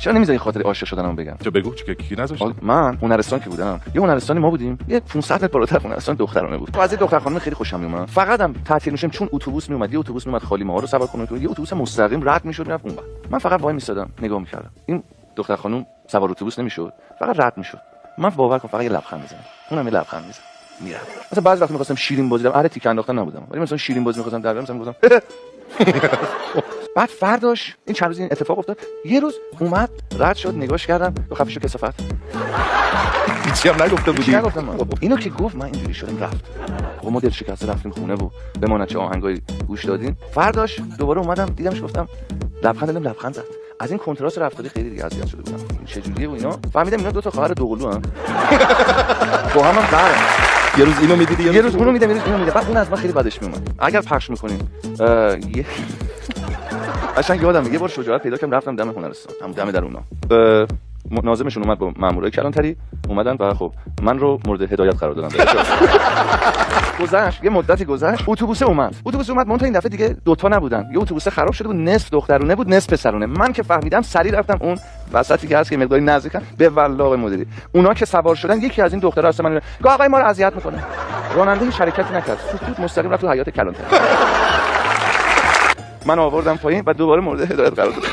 چرا نمیذاری خاطر عاشق شدنمو بگم؟ چه بگو چه کی نذاشت؟ من هنرستان که بودم، یه هنرستانی ما بودیم، یه 500 متر بالاتر هنرستان دخترانه بود. از این دختر خانم خیلی خوشم میومد. فقط هم تعطیل میشم چون اتوبوس میومد، یه اتوبوس میومد خالی ما رو سوار کنه، یه اتوبوس مستقیم رد میشد میرفت اونور. من فقط وای میسادم نگاه میکردم. این دختر خانم سوار اتوبوس نمیشد، فقط رد میشد. من باور کن فقط یه لبخند میزنم، اونم یه لبخند میزنه میرم. مثلا بعضی وقت می‌خواستم شیرین بازی اهل تیک انداختن نبودم، ولی مثلا شیرین بازی می‌خواستم در بیارم، مثلا می‌گفتم بعد فرداش این چند روز این اتفاق افتاد، یه روز اومد رد شد، نگاش کردم تو خفه شو کثافت. هیچی هم نگفته بودی؟ نگفتم. اینو که گفت من اینجوری شدم رفت. خب ما دل شکسته رفتیم خونه و بماند چه آهنگایی گوش دادیم. فرداش دوباره اومدم دیدمش، گفتم لبخند زد. از این کنتراست رفتاری خیلی دیگه اذیت شده بودم. این چه جوریه و اینا فهمیدم اینا دو تا خواهر دوقلو هم با هم قهرن. یه روز اینو میدیدی یه روز اونو میدم، یه روز اینو میدم. بعد اون از من خیلی بدش میومد. اگر پخش می‌کنیم قشنگ یادم یه بار شجاعت پیدا کردم رفتم دم هنرستان، همون دم در اونا. ناظمشون اومد با مامورای کلانتری اومدن و خب من رو مورد هدایت قرار دادن. گذشت یه مدتی گذشت، اتوبوس اومد منتها این دفعه دیگه دوتا نبودن، یه اتوبوس خراب شده بود، نصف دخترونه بود نصف پسرونه. من که فهمیدم سری رفتم اون وسطی که هست که مقداری نزدیکم به ولاغ مدیری. اونا که سوار شدن یکی از این دخترها هست من گفت آقای ما رو اذیت میکنه. راننده هیچ حرکتی نکرد، سکوت مستقیم رفت تو حیاط کلانتری. من آوردم پایین و دوباره مورد هدایت قرار دادم.